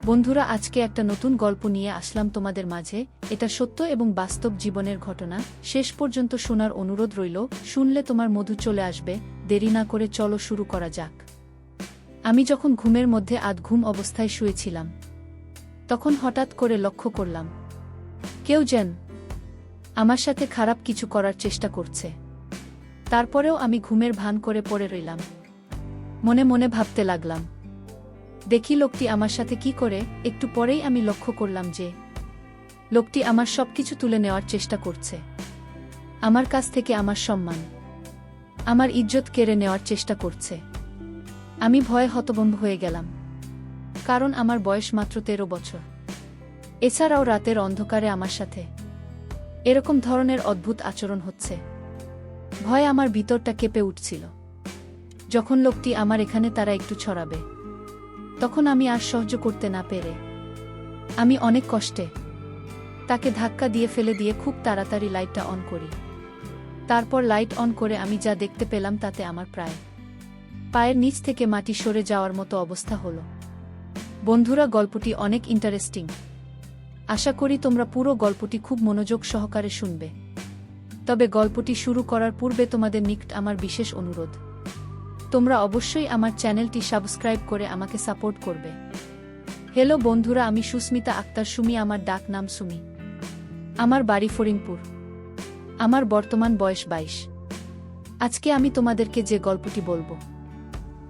বন্ধুরা, আজকে একটা নতুন গল্প নিয়ে আসলাম তোমাদের মাঝে। এটা সত্য এবং বাস্তব জীবনের ঘটনা। শেষ পর্যন্ত শোনার অনুরোধ রইল। শুনলে তোমার মধু চলে আসবে। দেরি না করে চলো শুরু করা যাক। আমি যখন ঘুমের মধ্যে আধঘুম অবস্থায় শুয়েছিলাম, তখন হঠাৎ করে লক্ষ্য করলাম কেউ যেন আমার সাথে খারাপ কিছু করার চেষ্টা করছে। তারপরেও আমি ঘুমের ভান করে পড়ে রইলাম। মনে মনে ভাবতে লাগলাম, দেখি লোকটি আমার সাথে কি করে। একটু পরেই আমি লক্ষ্য করলাম যে লোকটি আমার সবকিছু তুলে নেওয়ার চেষ্টা করছে। আমার কাছ থেকে আমার সম্মান, আমার ইজ্জত কেড়ে নেওয়ার চেষ্টা করছে। আমি ভয়ে হতভম্ব হয়ে গেলাম, কারণ আমার বয়স মাত্র 13 বছর। এছাড়াও রাতের অন্ধকারে আমার সাথে এরকম ধরনের অদ্ভুত আচরণ হচ্ছে। ভয়ে আমার ভিতরটা কেঁপে উঠছিল। যখন লোকটি আমার এখানে তারা একটু ছড়াবে, তখন আমি আর সহ্য করতে না পেরে আমি অনেক কষ্টে তাকে ধাক্কা দিয়ে ফেলে দিয়ে খুব তাড়াতাড়ি লাইটটা অন করি। তারপর লাইট অন করে আমি যা দেখতে পেলাম তাতে আমার প্রায় পায়ের নিচ থেকে মাটি সরে যাওয়ার মতো অবস্থা হলো। বন্ধুরা, গল্পটি অনেক ইন্টারেস্টিং। আশা করি তোমরা পুরো গল্পটি খুব মনোযোগ সহকারে শুনবে। তবে গল্পটি শুরু করার পূর্বে তোমাদের নিকট আমার বিশেষ অনুরোধ, তোমরা অবশ্যই আমার চ্যানেলটি সাবস্ক্রাইব করে আমাকে সাপোর্ট করবে। হ্যালো বন্ধুরা, আমি সুস্মিতা আক্তার সুমি। আমার ডাক নাম সুমি। আমার বাড়ি ফরিংপুর। আমার বর্তমান বয়স 22। আজকে আমি তোমাদেরকে যে গল্পটি বলবো,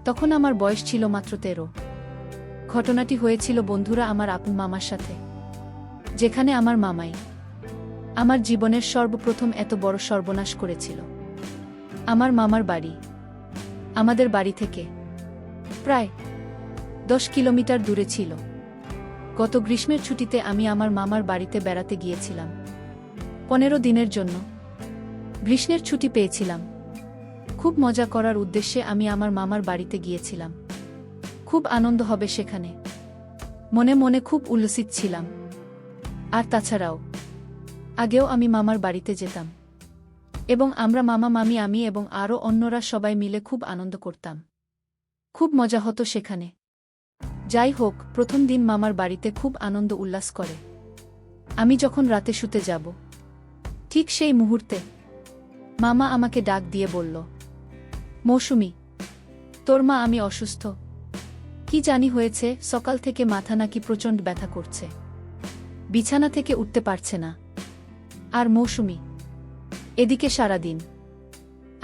তখন আমার বয়স ছিল মাত্র 13। ঘটনাটি হয়েছিল বন্ধুরা আমার আপন মামার সাথে, যেখানে আমার মামাই আমার জীবনের সর্বপ্রথম এত বড় সর্বনাশ করেছিল। আমার মামার বাড়ি আমাদের বাড়ি থেকে প্রায় 10 কিলোমিটার দূরে ছিল। গত গ্রীষ্মের ছুটিতে আমি আমার মামার বাড়িতে বেড়াতে গিয়েছিলাম 15 দিনের জন্য। গ্রীষ্মের ছুটি পেয়েছিলাম। খুব মজা করার উদ্দেশ্যে আমি আমার মামার বাড়িতে গিয়েছিলাম। খুব আনন্দ হবে সেখানে, মনে মনে খুব উল্লসিত ছিলাম। আর তাছাড়াও আগেও আমি মামার বাড়িতে যেতাম এবং আমরা মামা মামি আমি এবং আরও অন্যরা সবাই মিলে খুব আনন্দ করতাম। খুব মজা হতো সেখানে। যাই হোক, প্রথম দিন মামার বাড়িতে খুব আনন্দ উল্লাস করে আমি যখন রাতে শুতে যাব, ঠিক সেই মুহূর্তে মামা আমাকে ডাক দিয়ে বলল, মৌসুমী, তোর মা আমি অসুস্থ। কি জানি হয়েছে, সকাল থেকে মাথা নাকি প্রচণ্ড ব্যথা করছে, বিছানা থেকে উঠতে পারছে না। আর মৌসুমী, এদিকে সারাদিন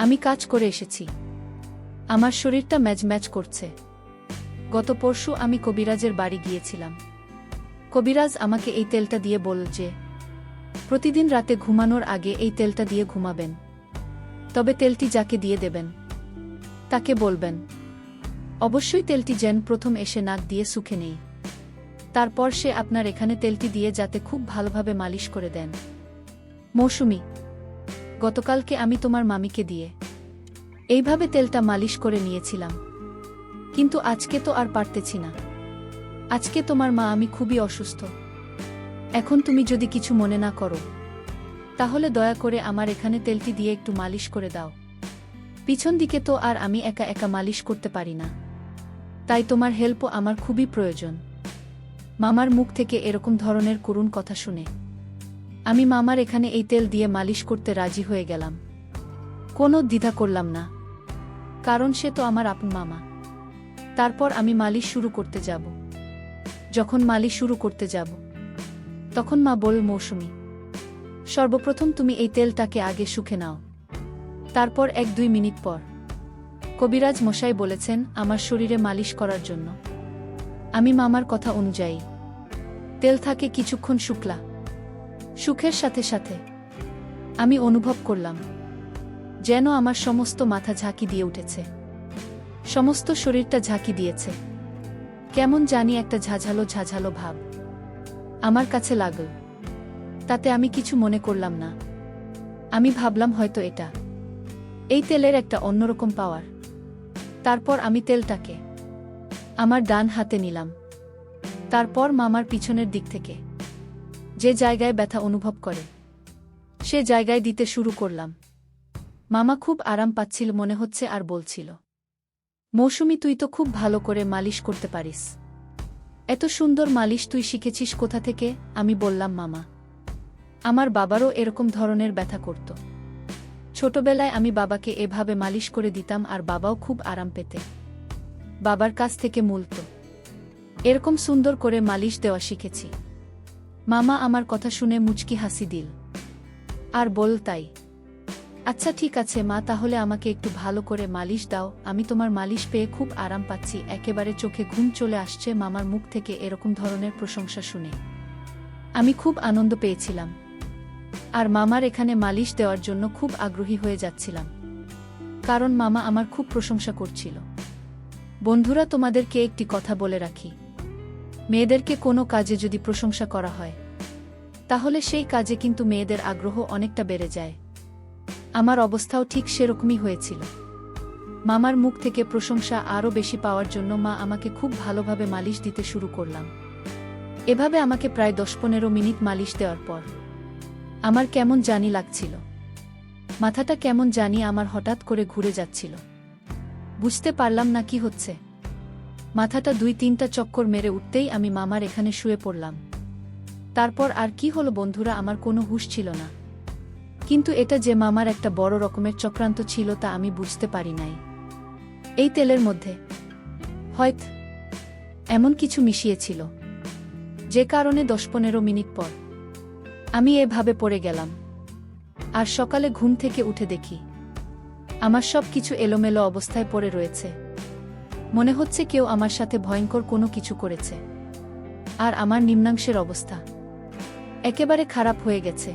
আমি কাজ করে এসেছি, আমার শরীরটা ম্যাজ করছে। গত পরশু আমি কবিরাজের বাড়ি গিয়েছিলাম। কবিরাজ আমাকে এই তেলটা দিয়ে বলল যে প্রতিদিন রাতে ঘুমানোর আগে এই তেলটা দিয়ে ঘুমাবেন। তবে তেলটি যাকে দিয়ে দেবেন তাকে বলবেন অবশ্যই তেলটি যেন প্রথম এসে নাক দিয়ে শুকে নেই। তারপর সে আপনার এখানে তেলটি দিয়ে যাতে খুব ভালোভাবে মালিশ করে দেন। মৌসুমী, গতকালকে আমি তোমার মামিকে দিয়ে এইভাবে তেলটা মালিশ করে নিয়েছিলাম, কিন্তু আজকে তো আর পারতেছি না। আজকে তোমার মা আমি খুবই অসুস্থ। এখন তুমি যদি কিছু মনে না করো, তাহলে দয়া করে আমার এখানে তেলটি দিয়ে একটু মালিশ করে দাও। পিছন দিকে তো আর আমি একা একা মালিশ করতে পারি না, তাই তোমার হেল্পও আমার খুবই প্রয়োজন। মামার মুখ থেকে এরকম ধরনের করুণ কথা শুনে আমি মামার এখানে এই তেল দিয়ে মালিশ করতে রাজি হয়ে গেলাম। কোনো দ্বিধা করলাম না, কারণ সে তো আমার আপন মামা। তারপর আমি মালিশ শুরু করতে যাব। যখন মালিশ শুরু করতে যাব, তখন মা বলল, মৌসুমী, সর্বপ্রথম তুমি এই তেলটাকে আগে শুকে নাও। তারপর 1-2 মিনিট পর কবিরাজ মশাই বলেছেন আমার শরীরে মালিশ করার জন্য। আমি মামার কথা অনুযায়ী তেল থাকে কিছুক্ষণ শুকলা। সুখের সাথে সাথে আমি অনুভব করলাম যেন আমার সমস্ত মাথা ঝাঁকি দিয়ে উঠেছে, সমস্ত শরীরটা ঝাঁকি দিয়েছে। কেমন জানি একটা ঝাঝালো ভাব আমার কাছে লাগল। তাতে আমি কিছু মনে করলাম না। আমি ভাবলাম হয়তো এটা এই তেলের একটা অন্যরকম পাওয়ার। তারপর আমি তেলটাকে আমার ডান হাতে নিলাম। তারপর মামার পিছনের দিক থেকে যে জায়গায় ব্যথা অনুভব করে সে জায়গায় দিতে শুরু করলাম। মামা খুব আরাম পাচ্ছিল মনে হচ্ছে আর বলছিল, মৌসুমী, তুই তো খুব ভালো করে মালিশ করতে পারিস। এত সুন্দর মালিশ তুই শিখেছিস কোথা থেকে? আমি বললাম, মামা। আমার বাবারও এরকম ধরনের ব্যথা করত। ছোটবেলায় আমি বাবাকে এভাবে মালিশ করে দিতাম আর বাবাও খুব আরাম পেতে। বাবার কাছ থেকে মূলত এরকম সুন্দর করে মালিশ দেওয়া শিখেছি। মামা আমার কথা শুনে মুচকি হাসি দিল আর বল, তাই? আচ্ছা ঠিক আছে মা, তাহলে আমাকে একটু ভালো করে মালিশ দাও, আমি তোমার মালিশ পেয়ে খুব আরাম পাচ্ছি। একেবারে চোখে ঘুম চলে আসছে মামার মুখ থেকে এরকম ধরনের প্রশংসা শুনে। আমি খুব আনন্দ পেয়েছিলাম আর মামার এখানে মালিশ দেওয়ার জন্য খুব আগ্রহী হয়ে যাচ্ছিলাম, কারণ মামা আমার খুব প্রশংসা করছিল। বন্ধুরা, তোমাদেরকে একটি কথা বলে রাখি, মেয়েদেরকে কোনো কাজে যদি প্রশংসা করা হয় তাহলে সেই কাজে কিন্তু মেয়েদের আগ্রহ অনেকটা বেড়ে যায়। আমার অবস্থাও ঠিক সেরকমই হয়েছিল। মামার মুখ থেকে প্রশংসা আরও বেশি পাওয়ার জন্য মা আমাকে খুব ভালোভাবে মালিশ দিতে শুরু করলাম। এভাবে আমাকে প্রায় 10-15 মিনিট মালিশ দেওয়ার পর আমার কেমন জানি লাগছিল, মাথাটা কেমন জানি আমার হঠাৎ করে ঘুরে যাচ্ছিল। বুঝতে পারলাম না কি হচ্ছে। মাথাটা 2-3টা চক্কর মেরে উঠতেই আমি মামার এখানে শুয়ে পড়লাম। তারপর আর কি হলো বন্ধুরা, আমার কোনো হুঁশ ছিল না। কিন্তু এটা যে মামার একটা বড় রকমের চক্রান্ত ছিল তা আমি বুঝতে পারি নাই। এই তেলের মধ্যে হয়তো এমন কিছু মিশিয়েছিল যে কারণে 10-15 মিনিট পর আমি এভাবে পড়ে গেলাম। আর সকালে ঘুম থেকে উঠে দেখি আমার সব কিছু এলোমেলো অবস্থায় পড়ে রয়েছে। মনে হচ্ছে কেউ আমার সাথে ভয়ঙ্কর কোনো কিছু করেছে। আর আমার নিম্নাংশের অবস্থা একেবারে খারাপ হয়ে গেছে।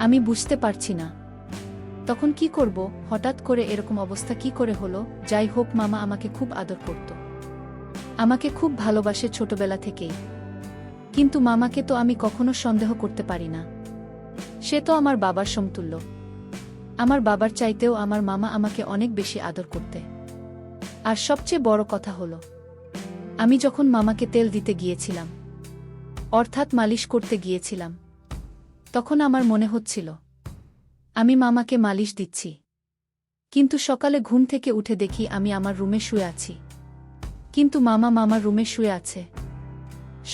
আমি বুঝতে পারছি না তখন কি করব। হঠাৎ করে এরকম অবস্থা কি করে হলো? যাই হোক, মামা আমাকে খুব আদর করত, আমাকে খুব ভালোবাসে ছোটবেলা থেকেই। কিন্তু মামাকে তো আমি কখনো সন্দেহ করতে পারি না। সে তো আমার বাবার সমতুল্য। আমার বাবার চাইতেও আমার মামা আমাকে অনেক বেশি আদর করতে। আর সবচেয়ে বড় কথা হলো, আমি যখন মামাকে তেল দিতে গিয়েছিলাম, অর্থাৎ মালিশ করতে গিয়েছিলাম, তখন আমার মনে হচ্ছিল আমি মামাকে মালিশ দিচ্ছি। কিন্তু সকালে ঘুম থেকে উঠে দেখি আমি আমার রুমে শুয়ে আছি, কিন্তু মামা মামার রুমে শুয়ে আছে।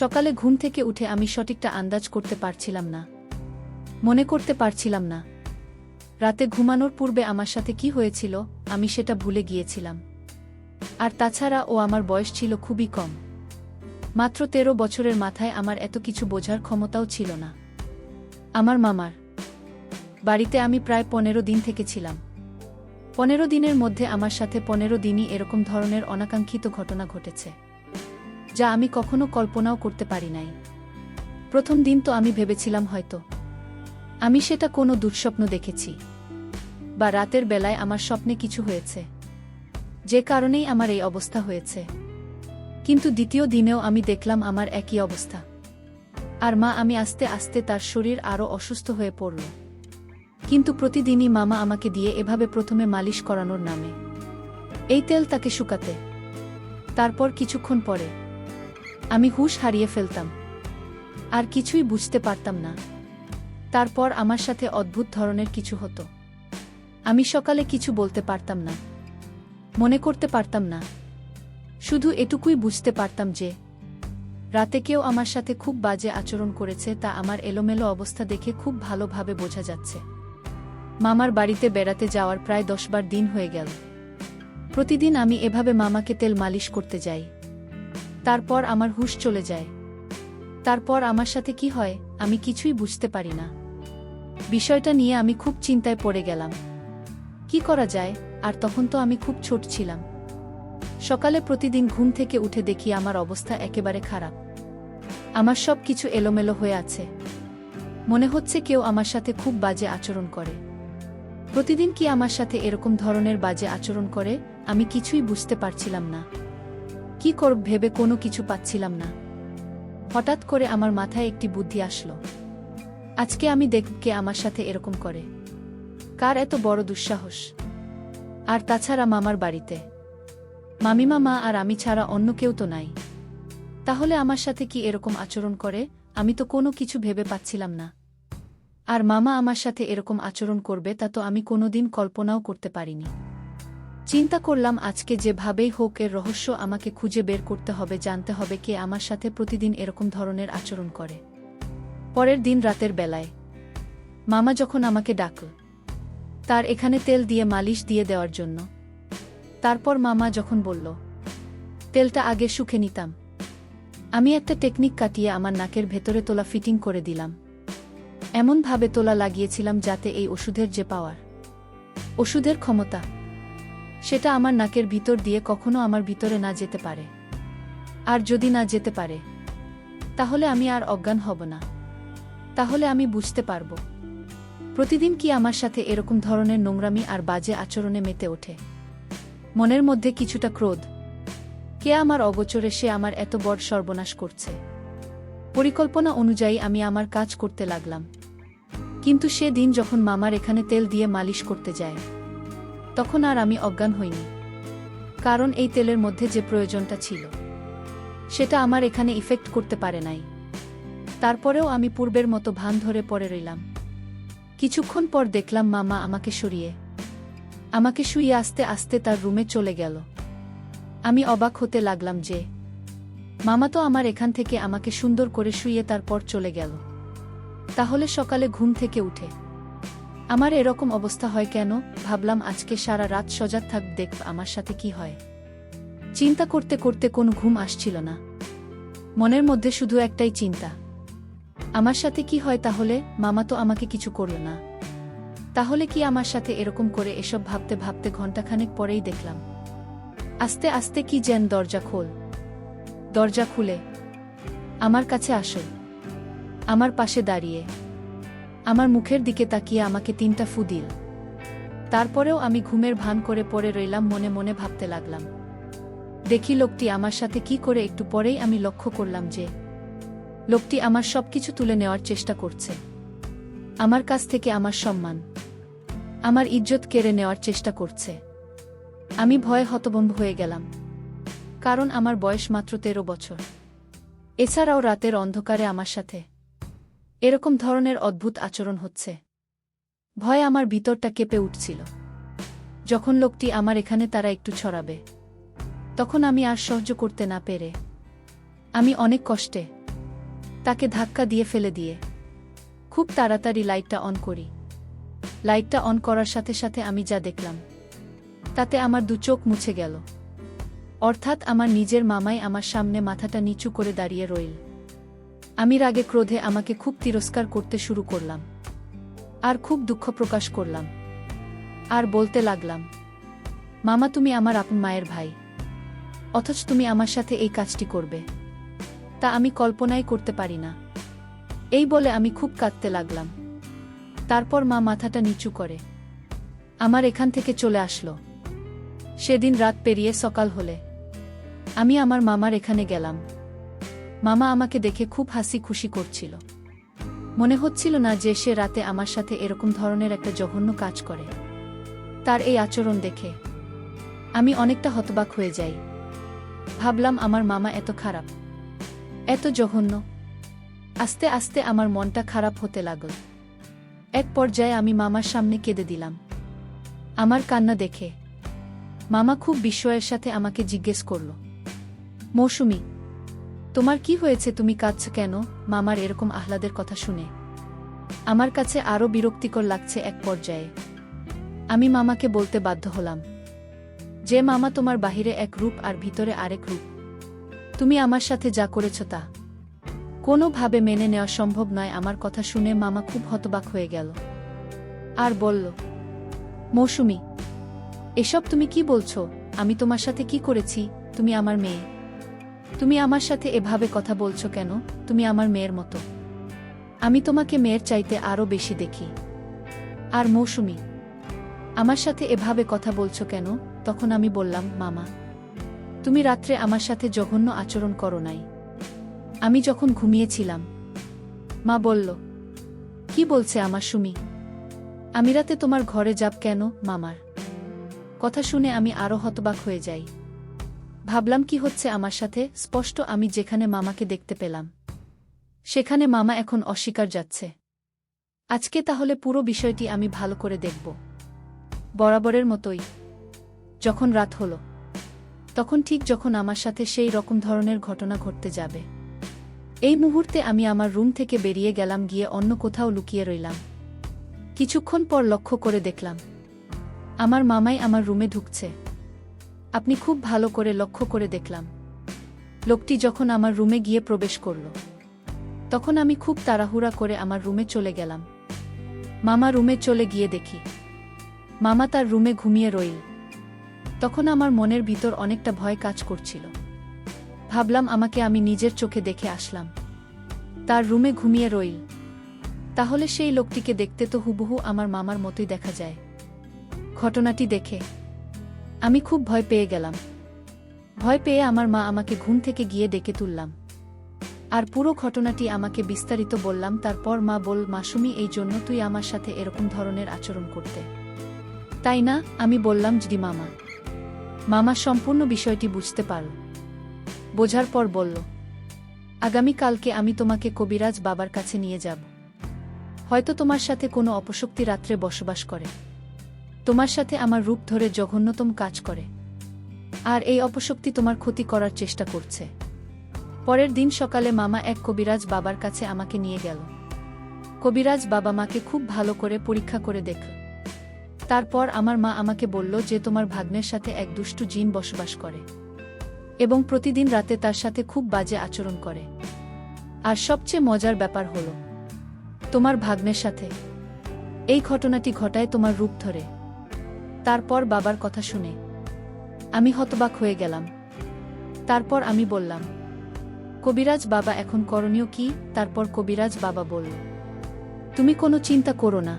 সকালে ঘুম থেকে উঠে আমি সঠিকটা আন্দাজ করতে পারছিলাম না, মনে করতে পারছিলাম না রাতে ঘুমানোর পূর্বে আমার সাথে কি হয়েছিল, আমি সেটা ভুলে গিয়েছিলাম। আর তাছাড়া ও আমার বয়স ছিল খুবই কম, মাত্র 13 বছরের মাথায় আমার এত কিছু বোঝার ক্ষমতাও ছিল না। আমার মামার বাড়িতে আমি প্রায় 15 দিন থেকেছিলাম। 15 দিনের মধ্যে আমার সাথে 15 দিনই এরকম ধরনের অনাকাঙ্ক্ষিত ঘটনা ঘটেছে, যা আমি কখনো কল্পনাও করতে পারি নাই। প্রথম দিন তো আমি ভেবেছিলাম হয়তো আমি সেটা কোনো দুঃস্বপ্ন দেখেছি, বা রাতের বেলায় আমার স্বপ্নে কিছু হয়েছে, যে কারণেই আমার এই অবস্থা হয়েছে। কিন্তু দ্বিতীয় দিনেও আমি দেখলাম আমার একই অবস্থা। আর মা আমি আস্তে আস্তে তার শরীর আরও অসুস্থ হয়ে পড়ল। কিন্তু প্রতিদিনই মামা আমাকে দিয়ে এভাবে প্রথমে মালিশ করানোর নামে এই তেল তাকে শুকাতে, তারপর কিছুক্ষণ পরে আমি হুঁশ হারিয়ে ফেলতাম আর কিছুই বুঝতে পারতাম না। তারপর আমার সাথে অদ্ভুত ধরনের কিছু হতো। আমি সকালে কিছু বলতে পারতাম না, মনে করতে পারতাম না, শুধু এটুকুই বুঝতে পারতাম যে রাতে কেউ আমার সাথে খুব বাজে আচরণ করেছে। তা আমার এলোমেলো অবস্থা দেখে খুব ভালোভাবে বোঝা যাচ্ছে। মামার বাড়িতে বেড়াতে যাওয়ার প্রায় 10 দিন হয়ে গেল। প্রতিদিন আমি এভাবে মামাকে তেল মালিশ করতে যাই। তারপর আমার হুঁশ চলে যায়। তারপর আমার সাথে কি হয় আমি কিছুই বুঝতে পারি না। বিষয়টা নিয়ে আমি খুব চিন্তায় পড়ে গেলাম, কি করা যায়। আর তখন তো আমি খুব ছোট ছিলাম। সকালে প্রতিদিন ঘুম থেকে উঠে দেখি আমার অবস্থা একেবারে খারাপ। আমার সব কিছু এলোমেলো হয়ে আছে। মনে হচ্ছে কেউ আমার সাথে খুব বাজে আচরণ করে। প্রতিদিন কি আমার সাথে এরকম ধরনের বাজে আচরণ করে? আমি কিছুই বুঝতে পারছিলাম না। কি করব ভেবে কোনো কিছু পাচ্ছিলাম না। হঠাৎ করে আমার মাথায় একটি বুদ্ধি আসলো, আজকে আমি দেখব কে আমার সাথে এরকম করে, কার এত বড় দুঃসাহস। আর তাছাড়া মামার বাড়িতে মামিমা মা আর আমি ছাড়া অন্য কেউ তো নাই। তাহলে আমার সাথে কি এরকম আচরণ করে? আমি তো কোনো কিছু ভেবে পাচ্ছিলাম না। আর মামা আমার সাথে এরকম আচরণ করবে তা তো আমি কোনোদিন কল্পনাও করতে পারিনি। চিন্তা করলাম আজকে যেভাবেই হোক এর রহস্য আমাকে খুঁজে বের করতে হবে, জানতে হবে কে আমার সাথে প্রতিদিন এরকম ধরনের আচরণ করে। পরের দিন রাতের বেলায় মামা যখন আমাকে ডাকল তার এখানে তেল দিয়ে মালিশ দিয়ে দেওয়ার জন্য, তারপর মামা যখন বলল তেলটা আগে শুকে নিতাম, আমি একটা টেকনিক কাটিয়ে আমার নাকের ভেতরে তোলা ফিটিং করে দিলাম। এমনভাবে তোলা লাগিয়েছিলাম যাতে এই ওষুধের যে পাওয়ার, ওষুধের ক্ষমতা, সেটা আমার নাকের ভিতর দিয়ে কখনো আমার ভিতরে না যেতে পারে। আর যদি না যেতে পারে তাহলে আমি আর অজ্ঞান হব না, তাহলে আমি বুঝতে পারব প্রতিদিন কি আমার সাথে এরকম ধরনের নোংরামি আর বাজে আচরণে মেতে ওঠে। মনের মধ্যে কিছুটা ক্রোধ, কে আমার অগোচরে সে আমার এত বড় সর্বনাশ করছে। পরিকল্পনা অনুযায়ী আমি আমার কাজ করতে লাগলাম। কিন্তু সে দিন যখন মামার এখানে তেল দিয়ে মালিশ করতে যায় তখন আর আমি অজ্ঞান হইনি, কারণ এই তেলের মধ্যে যে প্রয়োজনটা ছিল সেটা আমার এখানে ইফেক্ট করতে পারে নাই। তারপরেও আমি পূর্বের মতো ভান ধরে পড়ে রইলাম। কিছুক্ষণ পর দেখলাম মামা আমাকে শুইয়ে আস্তে আস্তে তার রুমে চলে গেল। আমি অবাক হতে লাগলাম যে মামা তো আমার এখান থেকে আমাকে সুন্দর করে শুইয়ে তারপর চলে গেল, তাহলে সকালে ঘুম থেকে উঠে আমার এরকম অবস্থা হয় কেন? ভাবলাম আজকে সারা রাত সজাগ থাক, দেখব আমার সাথে কি হয়। চিন্তা করতে করতে কোনো ঘুম আসছিল না, মনের মধ্যে শুধু একটাই চিন্তা, আমার সাথে কি হয় তাহলে? মামা তো আমাকে কিছু করল না, তাহলে কি আমার সাথে এরকম করে? এসব ভাবতে ভাবতে ঘণ্টাখানেক পরেই দেখলাম আস্তে আস্তে কি যেন দরজা খুলে আমার কাছে আসো, আমার পাশে দাঁড়িয়ে আমার মুখের দিকে তাকিয়ে আমাকে 3টা ফু দিল। তারপরেও আমি ঘুমের ভান করে পড়ে রইলাম, মনে মনে ভাবতে লাগলাম। দেখি লোকটি আমার সাথে কি করে। একটু পরেই আমি লক্ষ্য করলাম যে লোকটি আমার সবকিছু তুলে নেওয়ার চেষ্টা করছে, আমার কাছ থেকে আমার সম্মান, আমার ইজ্জত কেড়ে নেওয়ার চেষ্টা করছে। আমি ভয়ে হতভম্ব হয়ে গেলাম, কারণ আমার বয়স মাত্র 13 বছর। এছাড়াও রাতের অন্ধকারে আমার সাথে এরকম ধরনের অদ্ভুত আচরণ হচ্ছে। ভয়ে আমার ভিতরটা কেঁপে উঠছিল। যখন লোকটি আমার এখানে তারা একটু ছড়াবে তখন আমি আর সহ্য করতে না পেরে আমি অনেক কষ্টে তাকে ধাক্কা দিয়ে ফেলে দিয়ে খুব তাড়াতাড়ি লাইটটা অন করি। লাইটটা অন করার সাথে সাথে আমি যা দেখলাম তাতে আমার 2 চোখ মুছে গেল। অর্থাৎ আমার নিজের মামাই আমার সামনে মাথাটা নিচু করে দাঁড়িয়ে রইল। আমি রাগে ক্রোধে আমাকে খুব তিরস্কার করতে শুরু করলাম আর খুব দুঃখ প্রকাশ করলাম আর বলতে লাগলাম, মামা তুমি আমার আপন মায়ের ভাই, অথচ তুমি আমার সাথে এই কাজটি করবে, তা আমি কল্পনাই করতে পারি না। এই বলে আমি খুব কাঁদতে লাগলাম। তারপর মা মাথাটা নিচু করে আমার এখান থেকে চলে আসলো। সেদিন রাত পেরিয়ে সকাল হলে আমি আমার মামার এখানে গেলাম। মামা আমাকে দেখে খুব হাসি খুশি করছিল। মনে হচ্ছিল না যে সে রাতে আমার সাথে এরকম ধরনের একটা জঘন্য কাজ করে। তার এই আচরণ দেখে আমি অনেকটা হতবাক হয়ে যাই। ভাবলাম আমার মামা এত খারাপ, এত জঘন্য। আস্তে আস্তে আমার মনটা খারাপ হতে লাগল। এক পর্যায়ে আমি মামার সামনে কেঁদে দিলাম। আমার কান্না দেখে মামা খুব বিস্ময়ের সাথে আমাকে জিজ্ঞেস করল, মৌসুমী তোমার কি হয়েছে, তুমি কাঁদছ কেন? মামার এরকম আহ্লাদের কথা শুনে আমার কাছে আরও বিরক্তিকর লাগছে। এক পর্যায়ে আমি মামাকে বলতে বাধ্য হলাম যে মামা তোমার বাহিরে এক রূপ আর ভিতরে আরেক রূপ। তুমি আমার সাথে যা করেছ তা কোনোভাবে মেনে নেওয়া সম্ভব নয়। আমার কথা শুনে মামা খুব হতবাক হয়ে গেল আর বলল, মৌসুমী এসব তুমি কি বলছো? আমি তোমার সাথে কি করেছি? তুমি আমার মেয়ে, তুমি আমার সাথে এভাবে কথা বলছো কেন? তুমি আমার মেয়ের মতো, আমি তোমাকে মেয়ের চাইতে আরও বেশি দেখি। আর মৌসুমী আমার সাথে এভাবে কথা বলছো কেন? তখন আমি বললাম, মামা তুমি রাত্রে আমার সাথে জঘন্য আচরণ করো নাই, আমি যখন ঘুমিয়েছিলাম। মা বলল, কি বলছে আমার সুমি? আমি রাতে তোমার ঘরে যাব কেন? মামার কথা শুনে আমি আরও হতবাক হয়ে যাই। ভাবলাম কি হচ্ছে আমার সাথে? স্পষ্ট আমি যেখানে মামাকে দেখতে পেলাম সেখানে মামা এখন অস্বীকার যাচ্ছে। আজকে তাহলে পুরো বিষয়টি আমি ভালো করে দেখব, বরাবরের মতোই। যখন রাত হলো, তখন ঠিক যখন আমার সাথে সেই রকম ধরনের ঘটনা ঘটতে যাবে, এই মুহূর্তে আমি আমার রুম থেকে বেরিয়ে গেলাম, গিয়ে অন্য কোথাও লুকিয়ে রইলাম। কিছুক্ষণ পর লক্ষ্য করে দেখলাম আমার মামাই আমার রুমে ঢুকছে। আপনি খুব ভালো করে লক্ষ্য করে দেখলাম লোকটি যখন আমার রুমে গিয়ে প্রবেশ করল, তখন আমি খুব তাড়াহুড়া করে আমার রুমে চলে গেলাম। মামা রুমে চলে গিয়ে দেখি মামা তার রুমে ঘুমিয়ে রইল। তখন আমার মনের ভিতর অনেকটা ভয় কাজ করছিল। ভাবলাম আমাকে আমি নিজের চোখে দেখে আসলাম, তার রুমে ঘুমিয়ে রইল, তাহলে সেই লোকটিকে দেখতে তো হুবহু আমার মামার মতোই দেখা যায়। ঘটনাটি দেখে আমি খুব ভয় পেয়ে গেলাম। ভয় পেয়ে আমার মা আমাকে ঘুম থেকে গিয়ে ডেকে তুললাম, আর পুরো ঘটনাটি আমাকে বিস্তারিত বললাম। তারপর মা বল, মাসুমি, এই জন্য তুই আমার সাথে এরকম ধরনের আচরণ করতে, তাই না? আমি বললাম, জি মামা। মামা সম্পূর্ণ বিষয়টি বুঝতে পারল। বোঝার পর বলল, আগামীকালকে আমি তোমাকে কবিরাজ বাবার কাছে নিয়ে যাব। হয়তো তোমার সাথে কোনো অপশক্তি রাত্রে বসবাস করে, তোমার সাথে আমার রূপ ধরে জঘন্যতম কাজ করে, আর এই অপশক্তি তোমার ক্ষতি করার চেষ্টা করছে। পরের দিন সকালে মামা এক কবিরাজ বাবার কাছে আমাকে নিয়ে গেল। কবিরাজ বাবা মাকে খুব ভালো করে পরীক্ষা করে দেখল। তারপর আমার মা আমাকে বলল যে তোমার ভাগ্নের সাথে এক দুষ্টু জিন বসবাস করে এবং প্রতিদিন রাতে তার সাথে খুব বাজে আচরণ করে। আর সবচেয়ে মজার ব্যাপার হলো, তোমার ভাগ্নের সাথে এই ঘটনাটি ঘটায় তোমার রূপ ধরে। তারপর বাবার কথা শুনে আমি হতবাক হয়ে গেলাম। তারপর আমি বললাম, কবিরাজ বাবা, এখন করণীয় কি? তারপর কবিরাজ বাবা বলল, তুমি কোনো চিন্তা করো না,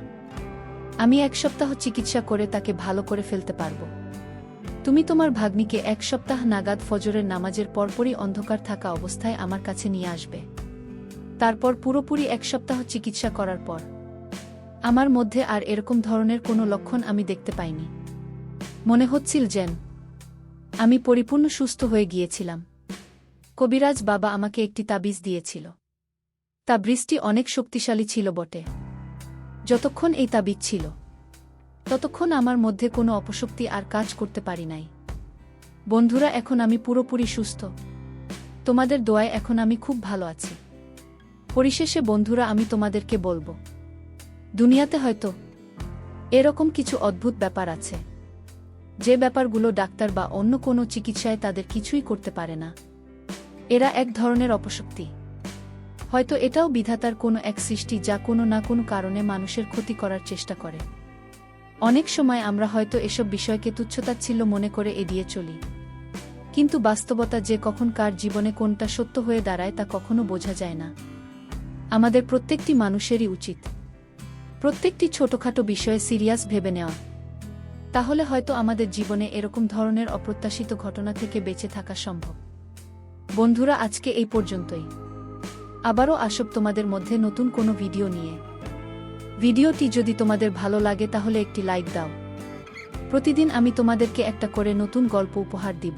আমি 1 সপ্তাহ চিকিৎসা করে তাকে ভালো করে ফেলতে পারব। তুমি তোমার ভাগ্নিকে 1 সপ্তাহ নাগাদ ফজরের নামাজের পরপরই অন্ধকার থাকা অবস্থায় আমার কাছে নিয়ে আসবে। তারপর পুরোপুরি 1 সপ্তাহ চিকিৎসা করার পর আমার মধ্যে আর এরকম ধরনের কোনো লক্ষণ আমি দেখতে পাইনি। মনে হচ্ছিল যেন আমি পরিপূর্ণ সুস্থ হয়ে গিয়েছিলাম। কবিরাজ বাবা আমাকে একটি তাবিজ দিয়েছিল। তাবিজটি অনেক শক্তিশালী ছিল বটে। যতক্ষণ এই তাবিজ ছিল, ততক্ষণ আমার মধ্যে কোনো অপশক্তি আর কাজ করতে পারি নাই। বন্ধুরা, এখন আমি পুরোপুরি সুস্থ। তোমাদের দোয়ায় এখন আমি খুব ভালো আছি। পরিশেষে বন্ধুরা, আমি তোমাদেরকে বলবো, দুনিয়াতে হয়তো এরকম কিছু অদ্ভুত ব্যাপার আছে, যে ব্যাপারগুলো ডাক্তার বা অন্য কোনো চিকিৎসায় তাদের কিছুই করতে পারে না। এরা এক ধরনের অপশক্তি। হয়তো এটাও বিধাতার কোনো এক সৃষ্টি, যা কোনো না কোনো কারণে মানুষের ক্ষতি করার চেষ্টা করে। অনেক সময় আমরা হয়তো এসব বিষয়কে তুচ্ছতাচ্ছিল্য মনে করে এড়িয়ে চলি, কিন্তু বাস্তবতা যে কখন কার জীবনে কোনটা সত্য হয়ে দাঁড়ায় তা কখনো বোঝা যায় না। আমাদের প্রত্যেকটি মানুষেরই উচিত প্রত্যেকটি ছোটখাটো বিষয়ে সিরিয়াস ভেবে নেওয়া। তাহলে হয়তো আমাদের জীবনে এরকম ধরনের অপ্রত্যাশিত ঘটনা থেকে বেঁচে থাকা সম্ভব। বন্ধুরা, আজকে এই পর্যন্তই। আবারও আসব তোমাদের মধ্যে নতুন কোনো ভিডিও নিয়ে। ভিডিওটি যদি তোমাদের ভালো লাগে তাহলে একটি লাইক দাও। প্রতিদিন আমি তোমাদেরকে একটা করে নতুন গল্প উপহার দিব,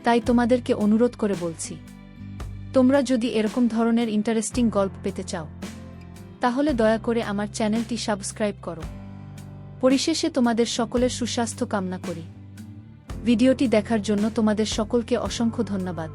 তাই তোমাদেরকে অনুরোধ করে বলছি, তোমরা যদি এরকম ধরনের ইন্টারেস্টিং গল্প পেতে চাও, তাহলে দয়া করে আমার চ্যানেলটি সাবস্ক্রাইব করো। পরিশেষে তোমাদের সকলের সুস্বাস্থ্য কামনা করি। ভিডিওটি দেখার জন্য তোমাদের সকলকে অসংখ্য ধন্যবাদ।